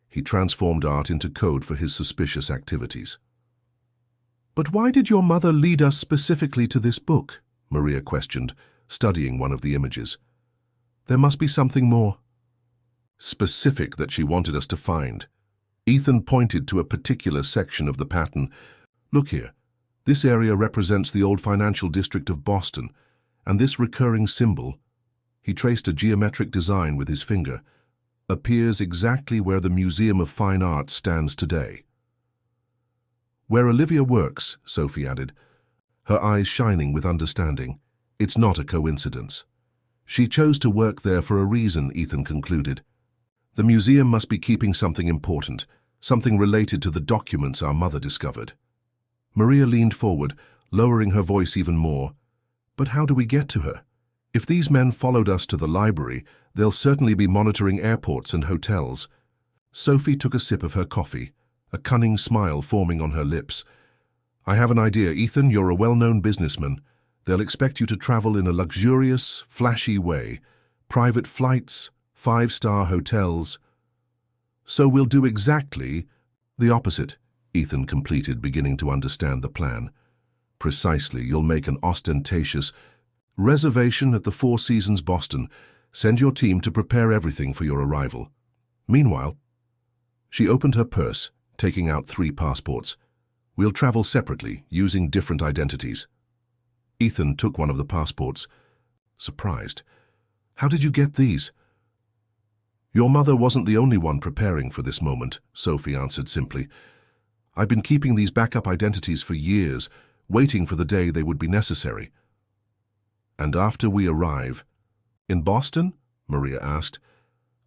He transformed art into code for his suspicious activities. But why did your mother lead us specifically to this book? Maria questioned, studying one of the images. There must be something more specific that she wanted us to find. Ethan pointed to a particular section of the pattern. Look here. This area represents the old financial district of Boston, and this recurring symbol, he traced a geometric design with his finger, appears exactly where the Museum of Fine Arts stands today. Where Olivia works, Sophie added, her eyes shining with understanding. It's not a coincidence. She chose to work there for a reason, Ethan concluded. The museum must be keeping something important, something related to the documents our mother discovered. Maria leaned forward, lowering her voice even more. But how do we get to her? If these men followed us to the library, they'll certainly be monitoring airports and hotels. Sophie took a sip of her coffee, a cunning smile forming on her lips. I have an idea, Ethan. You're a well-known businessman. They'll expect you to travel in a luxurious, flashy way. Private flights, 5-star hotels. So we'll do exactly the opposite, Ethan completed, beginning to understand the plan. Precisely, you'll make an ostentatious reservation at the Four Seasons Boston. Send your team to prepare everything for your arrival. Meanwhile, she opened her purse, taking out 3 passports. We'll travel separately, using different identities. Ethan took one of the passports, surprised. How did you get these? Your mother wasn't the only one preparing for this moment, Sophie answered simply. I've been keeping these backup identities for years, waiting for the day they would be necessary. And after we arrive, in Boston? Maria asked.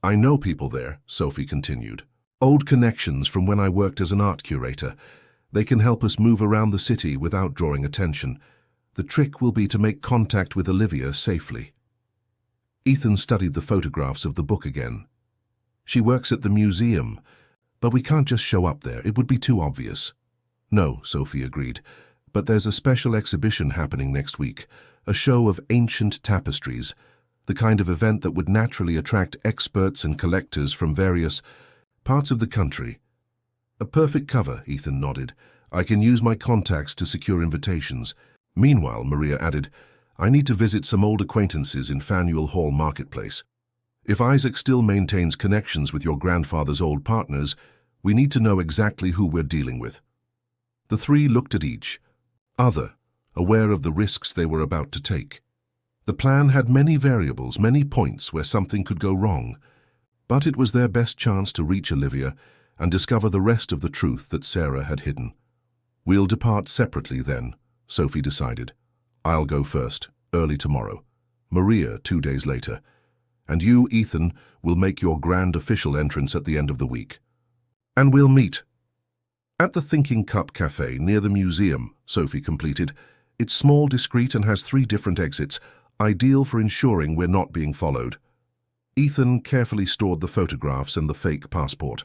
I know people there, Sophie continued. Old connections from when I worked as an art curator. They can help us move around the city without drawing attention. The trick will be to make contact with Olivia safely. Ethan studied the photographs of the book again. She works at the museum, but we can't just show up there. It would be too obvious. No, Sophie agreed, but there's a special exhibition happening next week, a show of ancient tapestries, the kind of event that would naturally attract experts and collectors from various parts of the country. A perfect cover, Ethan nodded. I can use my contacts to secure invitations. Meanwhile, Maria added, I need to visit some old acquaintances in Faneuil Hall Marketplace. If Isaac still maintains connections with your grandfather's old partners, we need to know exactly who we're dealing with. The 3 looked at each other, aware of the risks they were about to take. The plan had many variables, many points where something could go wrong, but it was their best chance to reach Olivia and discover the rest of the truth that Sarah had hidden. We'll depart separately then, Sophie decided. I'll go first, early tomorrow. Maria 2 days later. And you, Ethan, will make your grand official entrance at the end of the week. And we'll meet at the Thinking Cup Cafe near the museum, Sophie completed. It's small, discreet, and has 3 different exits, ideal for ensuring we're not being followed. Ethan carefully stored the photographs and the fake passport.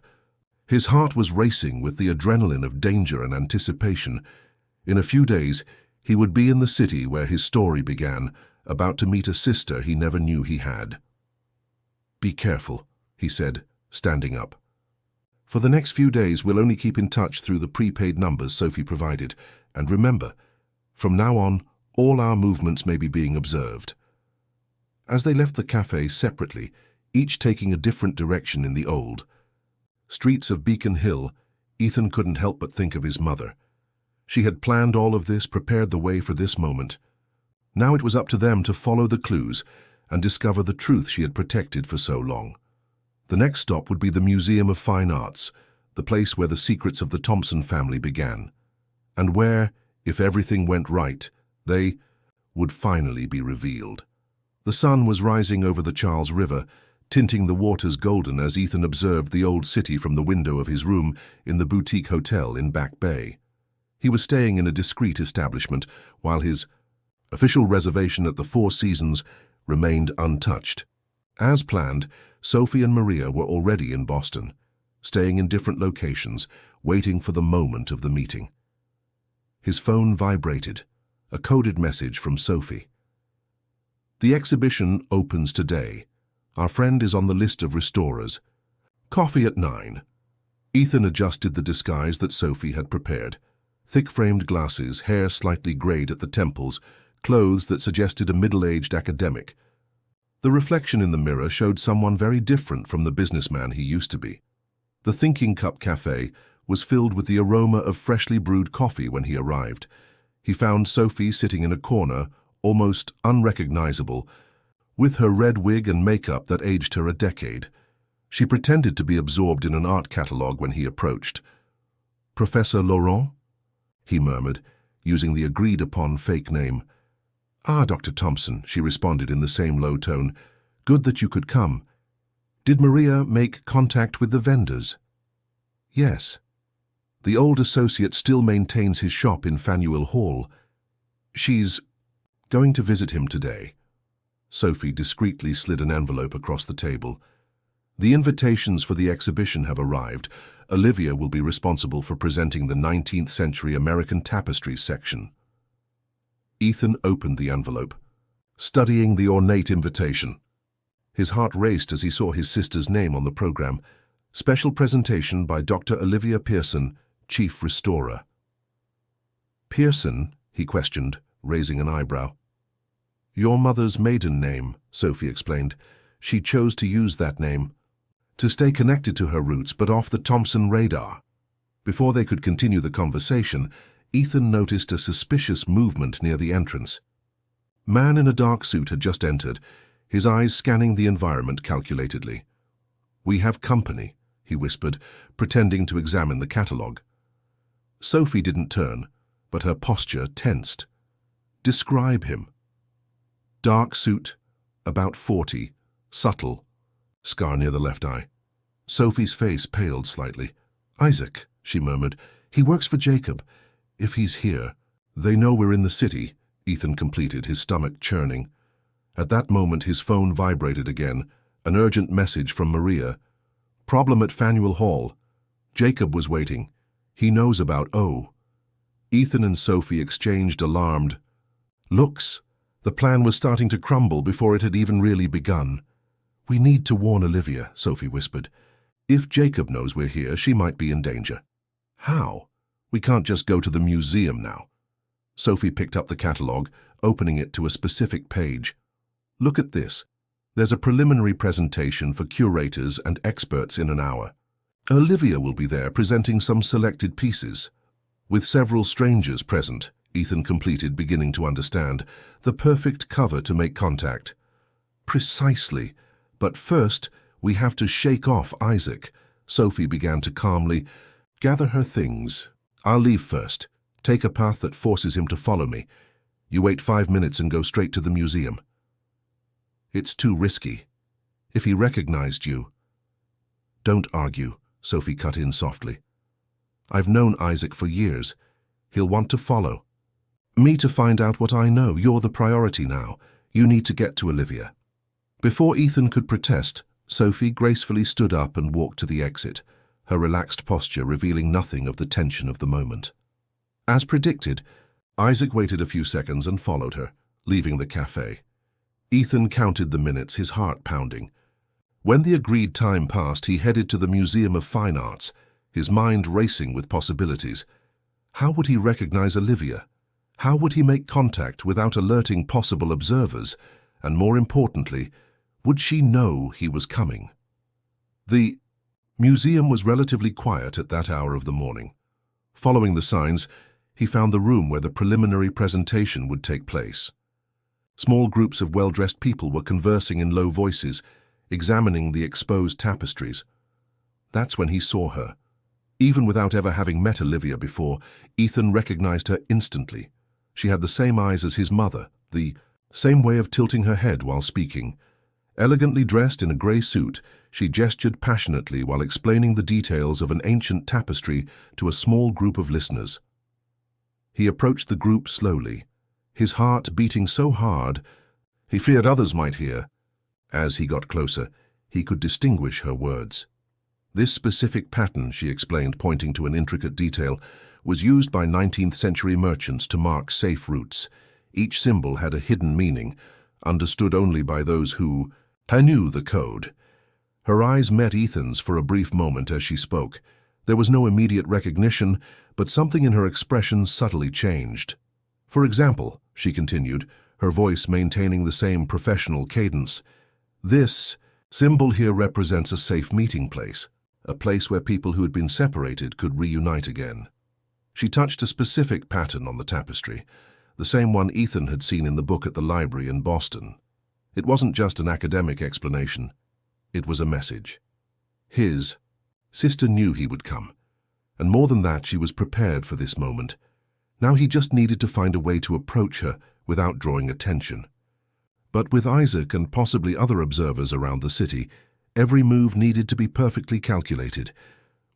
His heart was racing with the adrenaline of danger and anticipation. In a few days, he would be in the city where his story began, about to meet a sister he never knew he had. Be careful, he said, standing up. For the next few days, we'll only keep in touch through the prepaid numbers Sophie provided. And remember, from now on, all our movements may be being observed. As they left the cafe separately, each taking a different direction in the old streets of Beacon Hill, Ethan couldn't help but think of his mother. She had planned all of this, prepared the way for this moment. Now it was up to them to follow the clues and discover the truth she had protected for so long. The next stop would be the Museum of Fine Arts, the place where the secrets of the Thompson family began, and where, if everything went right, they would finally be revealed. The sun was rising over the Charles River, tinting the waters golden as Ethan observed the old city from the window of his room in the boutique hotel in Back Bay. He was staying in a discreet establishment, while his official reservation at the Four Seasons remained untouched. As planned, Sophie and Maria were already in Boston, staying in different locations, waiting for the moment of the meeting. His phone vibrated, a coded message from Sophie. "The exhibition opens today. Our friend is on the list of restorers. Coffee at 9. Ethan adjusted the disguise that Sophie had prepared. Thick-framed glasses, hair slightly grayed at the temples, clothes that suggested a middle-aged academic. The reflection in the mirror showed someone very different from the businessman he used to be. The Thinking Cup Cafe was filled with the aroma of freshly brewed coffee when he arrived. He found Sophie sitting in a corner, almost unrecognizable, with her red wig and makeup that aged her a decade. She pretended to be absorbed in an art catalogue when he approached. "Professor Laurent?" he murmured, using the agreed-upon fake name. "Ah, Dr. Thompson," she responded in the same low tone. "Good that you could come. Did Maria make contact with the vendors?" "Yes. The old associate still maintains his shop in Faneuil Hall. She's going to visit him today." Sophie discreetly slid an envelope across the table. "The invitations for the exhibition have arrived. Olivia will be responsible for presenting the 19th century American tapestries section." Ethan opened the envelope, studying the ornate invitation. His heart raced as he saw his sister's name on the program. Special presentation by Dr. Olivia Pearson, Chief Restorer. "Pearson?" he questioned, raising an eyebrow. "Your mother's maiden name," Sophie explained. "She chose to use that name to stay connected to her roots, but off the Thompson radar." Before they could continue the conversation, Ethan noticed a suspicious movement near the entrance. Man in a dark suit had just entered, his eyes scanning the environment calculatedly. "We have company," he whispered, pretending to examine the catalogue. Sophie didn't turn, but her posture tensed. "Describe him." "Dark suit, about 40, subtle, scar near the left eye." Sophie's face paled slightly. "Isaac," she murmured. "He works for Jacob. If he's here." "They know we're in the city," Ethan completed, his stomach churning. At that moment his phone vibrated again, an urgent message from Maria. "Problem at Faneuil Hall. Jacob was waiting. He knows about O." Ethan and Sophie exchanged alarmed looks. The plan was starting to crumble before it had even really begun. "We need to warn Olivia," Sophie whispered. "If Jacob knows we're here, she might be in danger." "How? We can't just go to the museum now." Sophie picked up the catalogue, opening it to a specific page. "Look at this. There's a preliminary presentation for curators and experts in an hour. Olivia will be there presenting some selected pieces. With several strangers present," Ethan completed, beginning to understand. "The perfect cover to make contact." "Precisely. But first, we have to shake off Isaac." Sophie began to calmly gather her things. "I'll leave first. Take a path that forces him to follow me. You wait 5 minutes and go straight to the museum." "It's too risky. If he recognized you—" "Don't argue," Sophie cut in softly. "I've known Isaac for years. He'll want to follow me to find out what I know. You're the priority now. You need to get to Olivia." Before Ethan could protest, Sophie gracefully stood up and walked to the exit, her relaxed posture revealing nothing of the tension of the moment. As predicted, Isaac waited a few seconds and followed her, leaving the cafe. Ethan counted the minutes, his heart pounding. When the agreed time passed, he headed to the Museum of Fine Arts, his mind racing with possibilities. How would he recognize Olivia? How would he make contact without alerting possible observers? And more importantly, would she know he was coming? The museum was relatively quiet at that hour of the morning. Following the signs, he found the room where the preliminary presentation would take place. Small groups of well-dressed people were conversing in low voices, examining the exposed tapestries. That's when he saw her. Even without ever having met Olivia before, Ethan recognized her instantly. She had the same eyes as his mother, the same way of tilting her head while speaking. Elegantly dressed in a grey suit, she gestured passionately while explaining the details of an ancient tapestry to a small group of listeners. He approached the group slowly, his heart beating so hard he feared others might hear. As he got closer, he could distinguish her words. This specific pattern, she explained, pointing to an intricate detail, was used by 19th century merchants to mark safe routes. Each symbol had a hidden meaning, understood only by those who knew the code. Her eyes met Ethan's for a brief moment as she spoke. There was no immediate recognition, but something in her expression subtly changed. For example, she continued, her voice maintaining the same professional cadence, this symbol here represents a safe meeting place, a place where people who had been separated could reunite again. She touched a specific pattern on the tapestry, the same one Ethan had seen in the book at the library in Boston. It wasn't just an academic explanation. It was a message. His sister knew he would come, and more than that, she was prepared for this moment. Now he just needed to find a way to approach her without drawing attention. But with Isaac and possibly other observers around the city, every move needed to be perfectly calculated.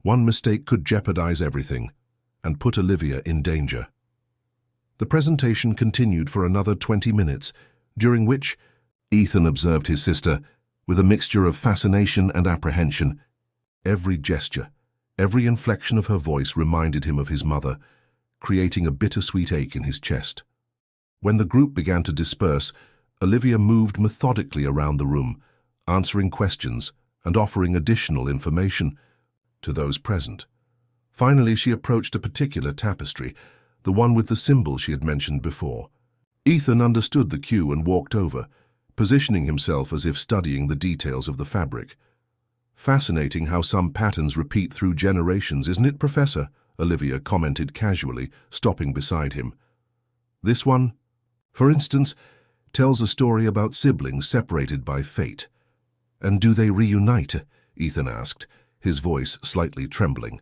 One mistake could jeopardize everything and put Olivia in danger. The presentation continued for another 20 minutes, during which Ethan observed his sister with a mixture of fascination and apprehension. Every gesture, every inflection of her voice reminded him of his mother, creating a bittersweet ache in his chest. When the group began to disperse, Olivia moved methodically around the room, answering questions and offering additional information to those present. Finally, she approached a particular tapestry, the one with the symbol she had mentioned before. Ethan understood the cue and walked over, positioning himself as if studying the details of the fabric. Fascinating how some patterns repeat through generations, isn't it, Professor? Olivia commented casually, stopping beside him. This one, for instance, tells a story about siblings separated by fate. And do they reunite? Ethan asked, his voice slightly trembling.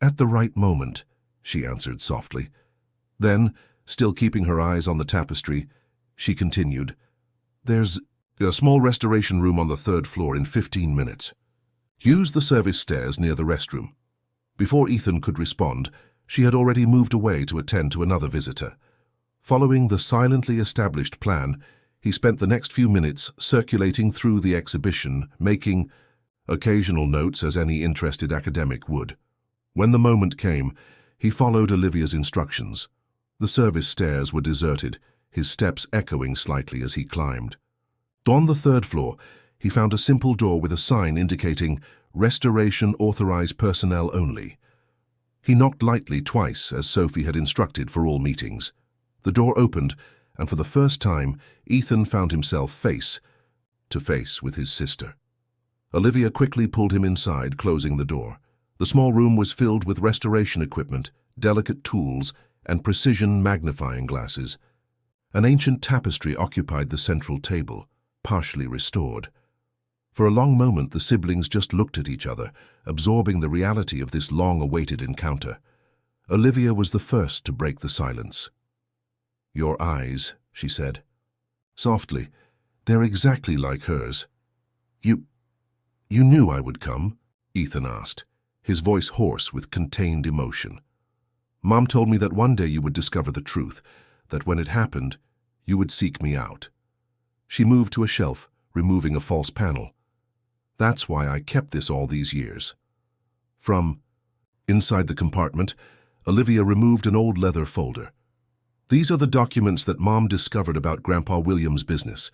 At the right moment, she answered softly. Then, still keeping her eyes on the tapestry, she continued, There's a small restoration room on the 3rd floor in 15 minutes. Use the service stairs near the restroom. Before Ethan could respond, she had already moved away to attend to another visitor. Following the silently established plan, he spent the next few minutes circulating through the exhibition, making occasional notes as any interested academic would. When the moment came, he followed Olivia's instructions. The service stairs were deserted, his steps echoing slightly as he climbed. On the 3rd floor, he found a simple door with a sign indicating Restoration Authorized Personnel Only. He knocked lightly twice, as Sophie had instructed for all meetings. The door opened, and for the first time, Ethan found himself face to face with his sister. Olivia quickly pulled him inside, closing the door. The small room was filled with restoration equipment, delicate tools, and precision magnifying glasses. An ancient tapestry occupied the central table, partially restored. For a long moment, the siblings just looked at each other, absorbing the reality of this long-awaited encounter. Olivia was the first to break the silence. Your eyes, she said. Softly, they're exactly like hers. You knew I would come? Ethan asked, his voice hoarse with contained emotion. Mom told me that one day you would discover the truth, that when it happened, you would seek me out. She moved to a shelf, removing a false panel. That's why I kept this all these years. From inside the compartment, Olivia removed an old leather folder. These are the documents that Mom discovered about Grandpa William's business.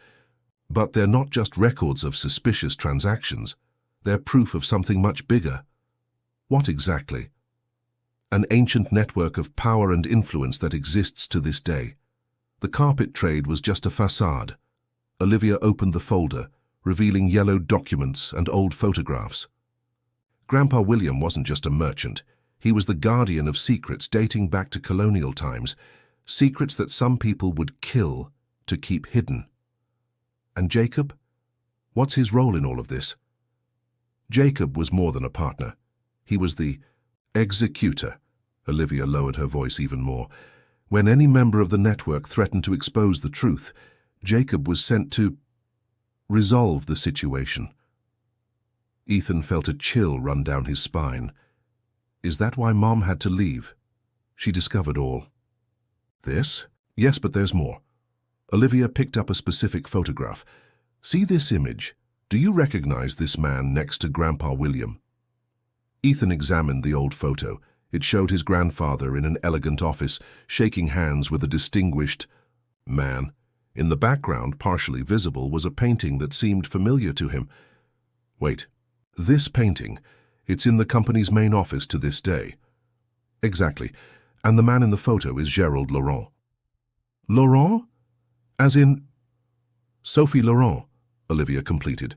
But they're not just records of suspicious transactions. They're proof of something much bigger. What exactly? An ancient network of power and influence that exists to this day. The carpet trade was just a facade. Olivia opened the folder, revealing yellowed documents and old photographs. Grandpa William wasn't just a merchant. He was the guardian of secrets dating back to colonial times, secrets that some people would kill to keep hidden. And Jacob? What's his role in all of this? Jacob was more than a partner. He was the executor. Olivia lowered her voice even more. When any member of the network threatened to expose the truth, Jacob was sent to resolve the situation. Ethan felt a chill run down his spine. Is that why Mom had to leave? She discovered all. This? Yes, but there's more. Olivia picked up a specific photograph. See this image. Do you recognize this man next to Grandpa William? Ethan examined the old photo. It showed his grandfather in an elegant office, shaking hands with a distinguished man. In the background, partially visible, was a painting that seemed familiar to him. Wait, this painting, it's in the company's main office to this day. Exactly, and the man in the photo is Gerald Laurent. Laurent? As in Sophie Laurent, Olivia completed.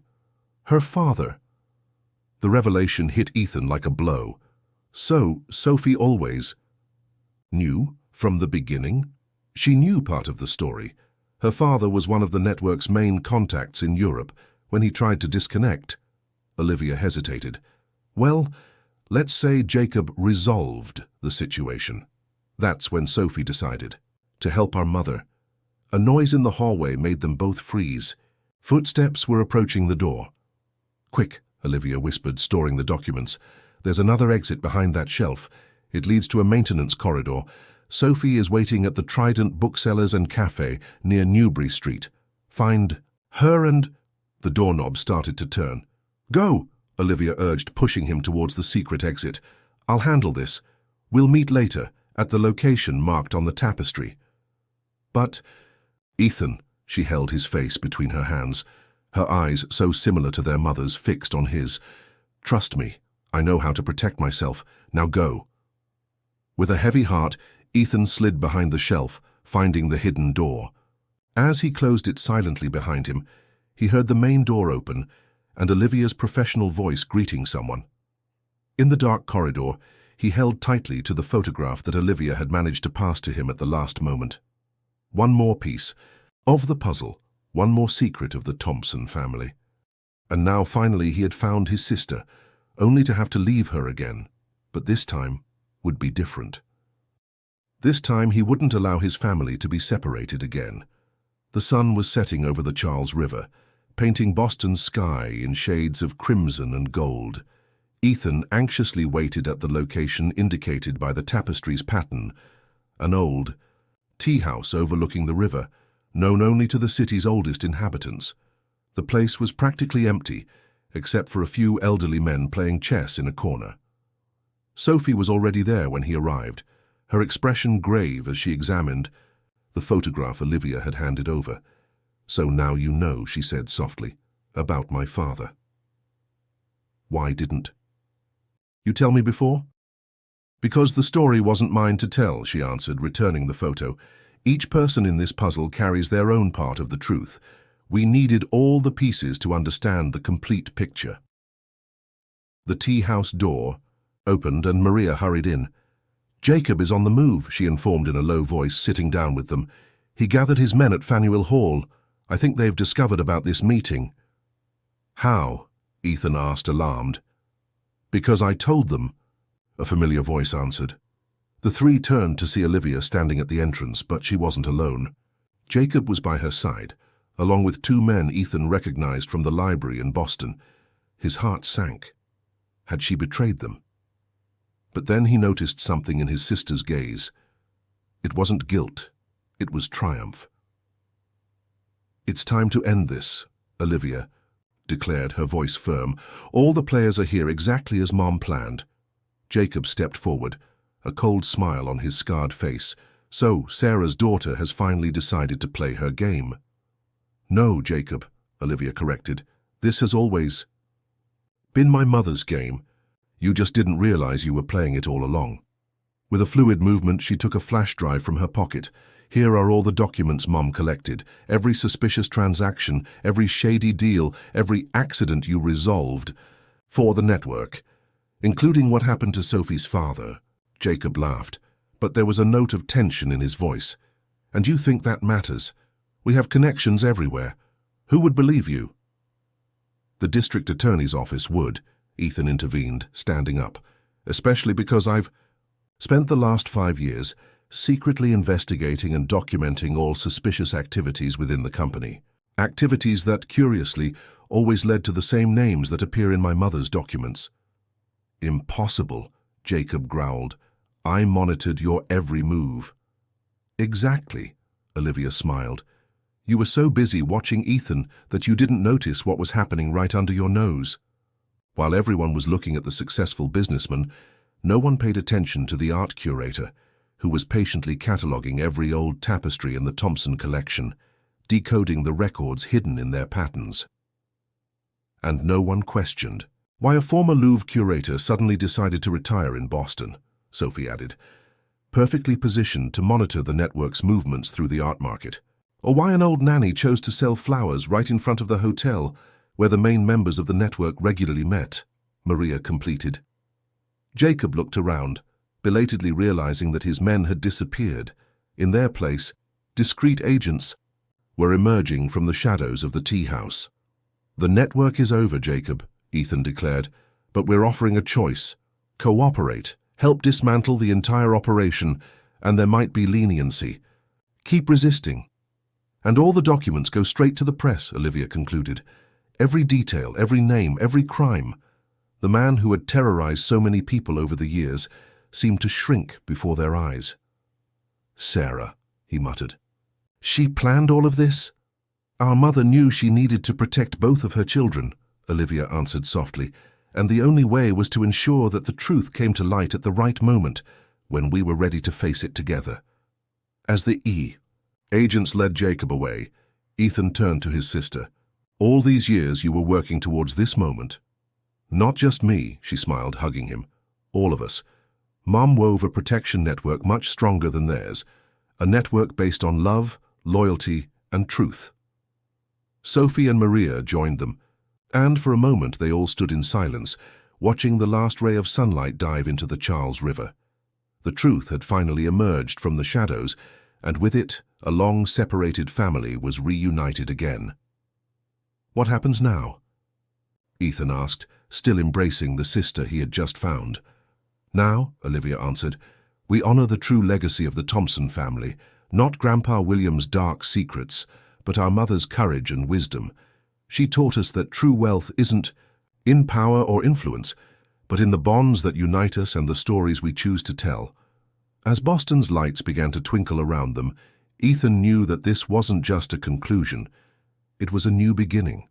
Her father. The revelation hit Ethan like a blow. So, Sophie always knew from the beginning? She knew part of the story. Her father was one of the network's main contacts in Europe. When he tried to disconnect, Olivia hesitated. Well, let's say Jacob resolved the situation. That's when Sophie decided to help our mother. A noise in the hallway made them both freeze. Footsteps were approaching the door. Quick, Olivia whispered, storing the documents. There's another exit behind that shelf. It leads to a maintenance corridor. Sophie is waiting at the Trident Booksellers and Cafe near Newbury Street. Find her and... The doorknob started to turn. Go, Olivia urged, pushing him towards the secret exit. I'll handle this. We'll meet later, at the location marked on the tapestry. But... Ethan, she held his face between her hands, her eyes so similar to their mother's fixed on his. Trust me, I know how to protect myself. Now go. With a heavy heart, Ethan slid behind the shelf, finding the hidden door. As he closed it silently behind him, he heard the main door open and Olivia's professional voice greeting someone. In the dark corridor, he held tightly to the photograph that Olivia had managed to pass to him at the last moment. One more piece of the puzzle, one more secret of the Thompson family. And now finally he had found his sister, only to have to leave her again. But this time would be different. This time he wouldn't allow his family to be separated again. The sun was setting over the Charles River, painting Boston's sky in shades of crimson and gold. Ethan anxiously waited at the location indicated by the tapestry's pattern, an old tea house overlooking the river, known only to the city's oldest inhabitants. The place was practically empty, except for a few elderly men playing chess in a corner. Sophie was already there when he arrived, her expression grave as she examined the photograph Olivia had handed over. So now you know, she said softly, about my father. Why didn't you tell me before? Because the story wasn't mine to tell, she answered, returning the photo. Each person in this puzzle carries their own part of the truth. We needed all the pieces to understand the complete picture. The tea house door opened and Maria hurried in. Jacob is on the move, she informed in a low voice, sitting down with them. He gathered his men at Faneuil Hall. I think they've discovered about this meeting. How? Ethan asked, alarmed. Because I told them, a familiar voice answered. The three turned to see Olivia standing at the entrance, but she wasn't alone. Jacob was by her side, along with two men Ethan recognized from the library in Boston. His heart sank. Had she betrayed them? But then he noticed something in his sister's gaze. It wasn't guilt, it was triumph. It's time to end this, Olivia declared, her voice firm. All the players are here exactly as Mom planned. Jacob stepped forward, a cold smile on his scarred face. So, Sarah's daughter has finally decided to play her game. No, Jacob, Olivia corrected. This has always been my mother's game. You just didn't realize you were playing it all along. With a fluid movement, she took a flash drive from her pocket. Here are all the documents Mom collected, every suspicious transaction, every shady deal, every accident you resolved for the network, including what happened to Sophie's father. Jacob laughed, but there was a note of tension in his voice. And you think that matters? We have connections everywhere. Who would believe you? The district attorney's office would, Ethan intervened, standing up, especially because I've spent the last 5 years secretly investigating and documenting all suspicious activities within the company. Activities that, curiously, always led to the same names that appear in my mother's documents. Impossible, Jacob growled. I monitored your every move. Exactly, Olivia smiled. You were so busy watching Ethan that you didn't notice what was happening right under your nose. While everyone was looking at the successful businessman, no one paid attention to the art curator, who was patiently cataloguing every old tapestry in the Thompson collection, decoding the records hidden in their patterns. And no one questioned why a former Louvre curator suddenly decided to retire in Boston, Sophie added, perfectly positioned to monitor the network's movements through the art market. Or why an old nanny chose to sell flowers right in front of the hotel where the main members of the network regularly met, Maria completed. Jacob looked around, belatedly realizing that his men had disappeared. In their place, discreet agents were emerging from the shadows of the tea house. The network is over, Jacob, Ethan declared, but we're offering a choice. Cooperate, help dismantle the entire operation, and there might be leniency. Keep resisting. And all the documents go straight to the press, Olivia concluded. Every detail, every name, every crime. The man who had terrorized so many people over the years seemed to shrink before their eyes. Sarah, he muttered. She planned all of this? Our mother knew she needed to protect both of her children, Olivia answered softly, and the only way was to ensure that the truth came to light at the right moment, when we were ready to face it together. As the agents led Jacob away, Ethan turned to his sister. All these years you were working towards this moment. Not just me, she smiled, hugging him. All of us. Mom wove a protection network much stronger than theirs, a network based on love, loyalty, and truth. Sophie and Maria joined them, and for a moment they all stood in silence, watching the last ray of sunlight dive into the Charles River. The truth had finally emerged from the shadows, and with it, a long-separated family was reunited again. What happens now? Ethan asked, still embracing the sister he had just found. Now, Olivia answered, we honor the true legacy of the Thompson family, not Grandpa William's dark secrets, but our mother's courage and wisdom. She taught us that true wealth isn't in power or influence, but in the bonds that unite us and the stories we choose to tell. As Boston's lights began to twinkle around them, Ethan knew that this wasn't just a conclusion. It was a new beginning.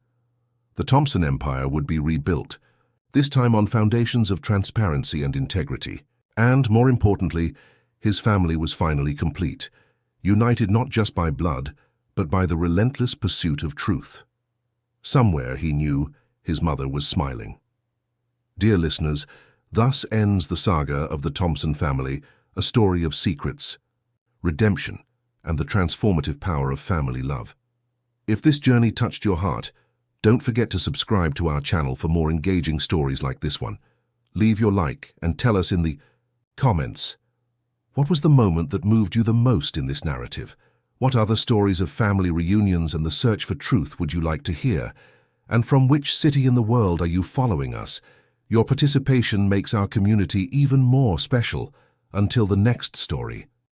The Thompson Empire would be rebuilt, this time on foundations of transparency and integrity. And, more importantly, his family was finally complete, united not just by blood, but by the relentless pursuit of truth. Somewhere, he knew, his mother was smiling. Dear listeners, thus ends the saga of the Thompson family, a story of secrets, redemption, and the transformative power of family love. If this journey touched your heart, don't forget to subscribe to our channel for more engaging stories like this one. Leave your like and tell us in the comments, what was the moment that moved you the most in this narrative? What other stories of family reunions and the search for truth would you like to hear? And from which city in the world are you following us? Your participation makes our community even more special. Until the next story.